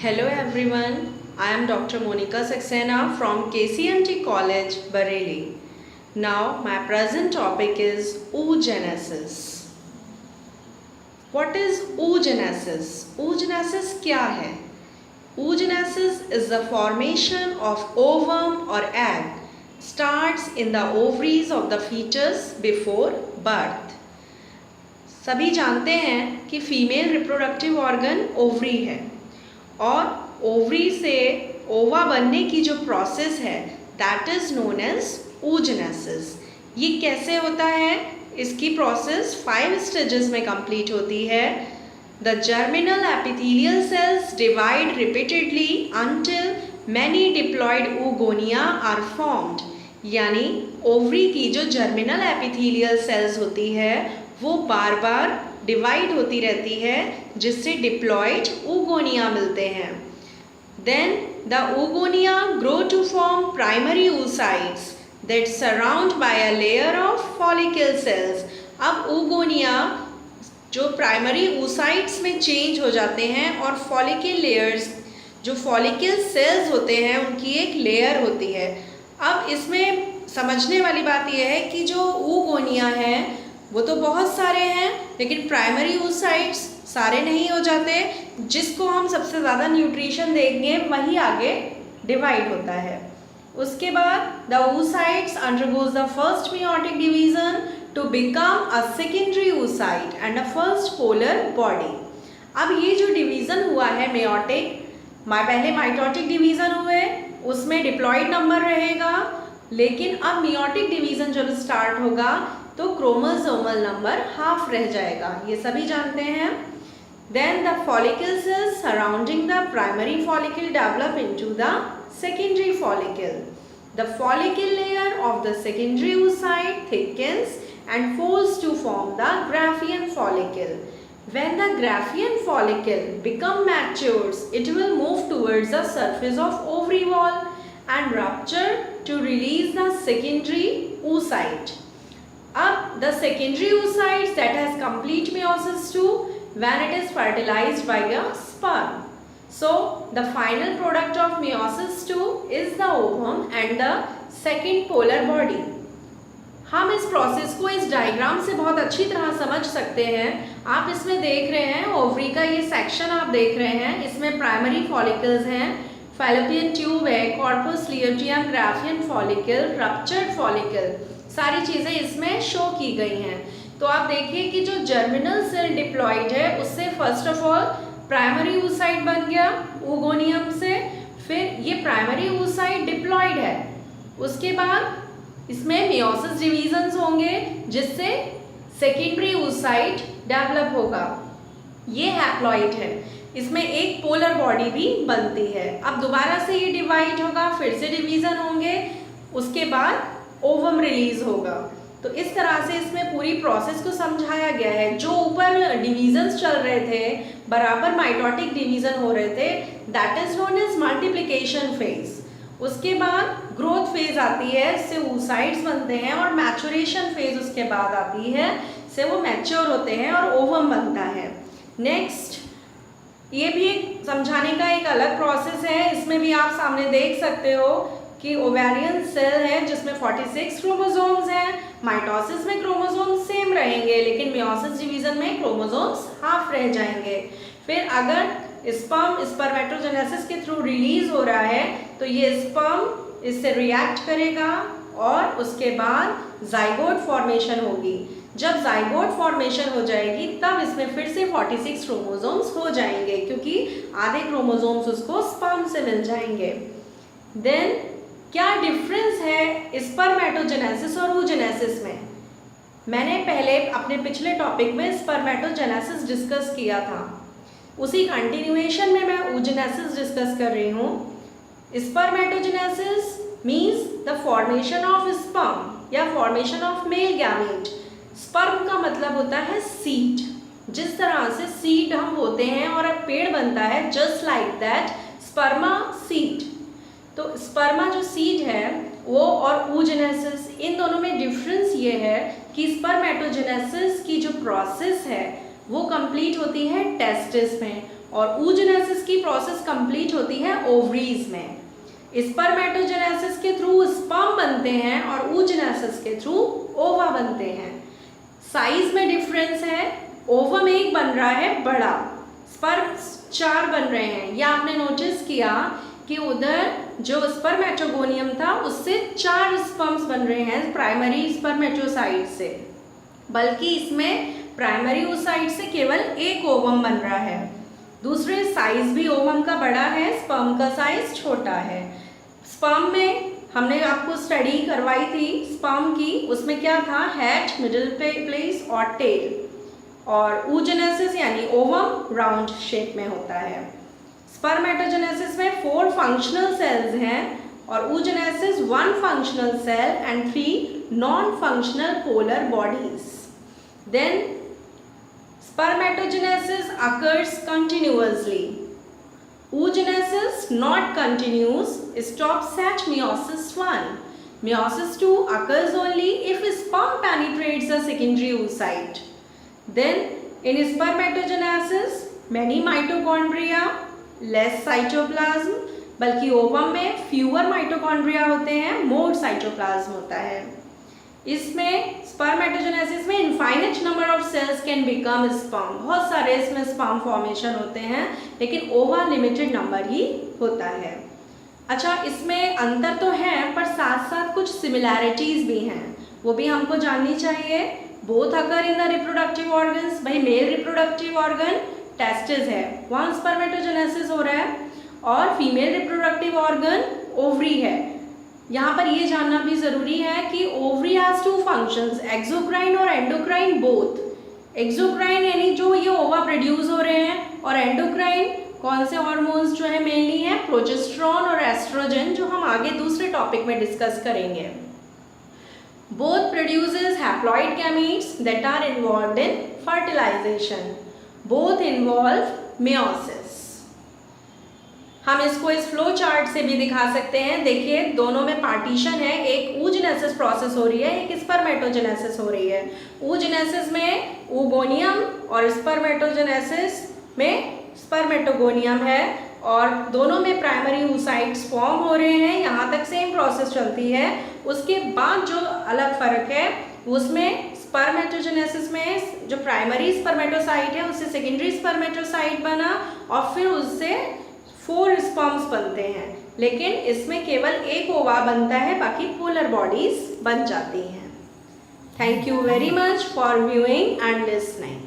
Hello everyone, I am Dr. Monica Saxena from KCMT College, Bareilly. Now my present topic is oogenesis. What is oogenesis? Oogenesis क्या है? Oogenesis is the formation of ovum or egg starts in the ovaries of the fetus before birth. सभी जानते हैं कि female reproductive organ ovary है और ovary से ओवा बनने की जो प्रोसेस है that is known as oogenesis. ये कैसे होता है? इसकी प्रोसेस 5 स्टेजेस में कंप्लीट होती है. The germinal epithelial cells divide repeatedly until many diploid oogonia are formed. यानी ओवरी की जो जर्मिनल एपिथेलियल सेल्स होती है वो बार बार डिवाइड होती रहती है जिससे डिप्लॉयड oogonia मिलते हैं. Then the oogonia grow to form primary oocytes that surround by a layer of follicle cells. अब oogonia जो प्राइमरी oocytes में चेंज हो जाते हैं और follicle layers जो follicle cells होते हैं उनकी एक लेयर होती है. अब इसमें समझने वाली बात यह है कि जो oogonia है वो तो बहुत सारे हैं लेकिन प्राइमरी oocytes सारे नहीं हो जाते. जिसको हम सबसे ज़्यादा न्यूट्रिशन देंगे वही आगे डिवाइड होता है. उसके बाद the oocytes undergoes the first meiotic division to become a secondary oocyte and a first polar body. अब ये जो डिवीज़न हुआ है मेयोटिक, पहले माइटोटिक डिवीज़न हुए उसमें डिप्लॉयड नंबर रहेगा, लेकिन अब मेयोटिक डिवीज़न जब स्टार्ट होगा तो क्रोमोसोमल नंबर हाफ रह जाएगा. ये सभी जानते हैं. Then the follicle cells surrounding the primary follicle develop into the secondary follicle. The follicle layer of the secondary oocyte thickens and folds to form the Graafian follicle. When the Graafian follicle become matures, it will move towards the surface of ovary wall and rupture to release the secondary oocyte. Up the secondary oocytes that has complete meiosis II when it is fertilized by a sperm. So the final product of meiosis II is the ovum and the second polar body. हम इस process को इस diagram से बहुत अच्छी तरह समझ सकते हैं. आप इसमें देख रहे हैं ओवरी का ये सेक्शन आप देख रहे हैं. इसमें प्राइमरी फॉलिकल्स हैं, फैलोपियन ट्यूब है, corpus luteum, Graafian follicle, ruptured follicle, सारी चीज़ें इसमें शो की गई हैं. तो आप देखिए कि जो जर्मिनल सेल डिप्लॉयड है उससे first of all primary oocyte बन गया oogonia से. फिर ये प्राइमरी oocyte डिप्लॉयड है. उसके बाद इसमें मेयोसिस डिवीजन्स होंगे जिससे सेकेंडरी oocyte डेवलप होगा. ये हैप्लॉइड है. इसमें एक पोलर बॉडी भी बनती है. अब दोबारा से ये डिवाइड होगा, फिर से डिवीज़न होंगे, उसके बाद ओवम रिलीज होगा. तो इस तरह से इसमें पूरी प्रोसेस को समझाया गया है. जो ऊपर डिवीजन्स चल रहे थे, बराबर माइटोटिक डिवीज़न हो रहे थे, that is known as multiplication phase. उसके बाद ग्रोथ फेज आती है, इससे oocytes बनते हैं, और मैचुरेशन फेज उसके बाद आती है, से वो मैच्योर होते हैं और ओवम बनता है. नेक्स्ट ये भी एक समझाने का एक अलग प्रोसेस है. इसमें भी आप सामने देख सकते हो कि ओवेरियन सेल है जिसमें 46 क्रोमोसोम्स हैं. माइटोसिस में क्रोमोसोम्स सेम रहेंगे लेकिन मेयोसिस डिवीजन में क्रोमोसोम्स हाफ रह जाएंगे. फिर अगर स्पर्म स्पर्मेटोजेनेसिस के थ्रू रिलीज हो रहा है तो ये स्पर्म इससे रिएक्ट करेगा और उसके बाद जाइगोट फॉर्मेशन होगी. जब जाइगोट फॉर्मेशन हो जाएगी तब इसमें फिर से 46 क्रोमोसोम्स हो जाएंगे क्योंकि आधे क्रोमोसोम्स उसको स्पर्म से मिल जाएंगे. देन क्या डिफरेंस है स्पर्मेटोजेनेसिस और oogenesis में? मैंने पहले अपने पिछले टॉपिक में स्पर्मेटोजेनेसिस डिस्कस किया था, उसी कंटिन्यूएशन में मैं oogenesis डिस्कस कर रही हूँ. Spermatogenesis means the formation of sperm या formation of male gamete. Sperm का मतलब होता है सीड. जिस तरह से सीड हम बोते हैं और एक पेड़ बनता है, जस्ट लाइक दैट स्पर्मा सीड. तो स्पर्मा जो सीड है वो और oogenesis, इन दोनों में डिफरेंस ये है कि स्पर्मेटोजेनेसिस की जो प्रोसेस है वो कंप्लीट होती है टेस्टिस में और oogenesis की प्रोसेस कंप्लीट होती है ओवरीज में। स्पर्मेटोजेनेसिस के थ्रू स्पर्म बनते हैं और oogenesis के थ्रू ओवा बनते हैं। साइज में डिफरेंस है, ओवम एक बन रहा है बड़ा, स्पर्म 4 बन रहे हैं। यह आपने नोटिस किया कि उधर जो स्पर्मेटोगोनियम था उससे 4 स्पर्म्स बन रहे हैं प्राइमरी स्पर्मेटोसाइट से, बल्कि इसमें प्राइमरी oocyte से केवल एक ओवम बन रहा है। दूसरे साइज भी ओवम का बड़ा है, स्पर्म का साइज छोटा है। स्पर्म में हमने आपको स्टडी करवाई थी स्पर्म की, उसमें क्या था, हेड, मिडिल प्लेस और टेल, और oogenesis यानी ओवम राउंड शेप में होता है। स्पर्मेटोजेनेसिस में 4 फंक्शनल सेल्स हैं और oogenesis 1 functional cell and 3 non functional polar bodies. Then spermatogenesis occurs continuously. Oogenesis not continuous, stops at meiosis 1. Meiosis 2 occurs only if sperm penetrates the secondary oocyte. Then in spermatogenesis many mitochondria, less cytoplasm, बल्कि ovum में fewer mitochondria होते हैं, मोर cytoplasm होता है। इसमें spermatogenesis में infinite number of cells can become sperm, बहुत सारे इसमें स्पर्म फॉर्मेशन होते हैं, लेकिन ओवा लिमिटेड नंबर ही होता है। अच्छा, इसमें अंतर तो है पर साथ साथ कुछ सिमिलैरिटीज भी हैं, वो भी हमको जाननी चाहिए। Both occur in the reproductive organs, भाई मेल रिप्रोडक्टिव ऑर्गन टेस्टिस है, वहाँ स्पर्मेटोजेनेसिस हो रहा है, और फीमेल रिप्रोडक्टिव ऑर्गन ओवरी है। यहाँ पर ये जानना भी ज़रूरी है कि ओवरी हैज़ 2 फंक्शंस, एक्सोक्राइन और एंडोक्राइन बोथ। एक्सोक्राइन यानी जो ये ओवा प्रोड्यूस हो रहे हैं, और एंडोक्राइन कौन से हार्मोन्स जो है मेनली हैं, प्रोजेस्टेरॉन और एस्ट्रोजन, जो हम आगे दूसरे टॉपिक में डिस्कस करेंगे। Both produces haploid gametes that are involved in fertilization, both involve meiosis. हम इसको इस फ्लो चार्ट से भी दिखा सकते हैं। देखिए दोनों में पार्टीशन है, एक oogenesis प्रोसेस हो रही है, एक स्पर्मेटोजेनेसिस हो रही है। oogenesis में ooगोनियम और स्पर्मेटोजेनेसिस में स्पर्मेटोगोनियम है, और दोनों में प्राइमरी oocytes फॉर्म हो रहे हैं, यहाँ तक सेम प्रोसेस चलती है। उसके बाद जो अलग फर्क है उसमें स्पर्मेटोजेनेसिस में जो प्राइमरी स्पर्मेटोसाइट है उससे सेकेंडरी स्पर्मेटोसाइट बना और फिर उससे 4 स्पर्म्स बनते हैं, लेकिन इसमें केवल एक ओवा बनता है, बाकी पोलर बॉडीज बन जाती हैं। Thank you very much for viewing and listening.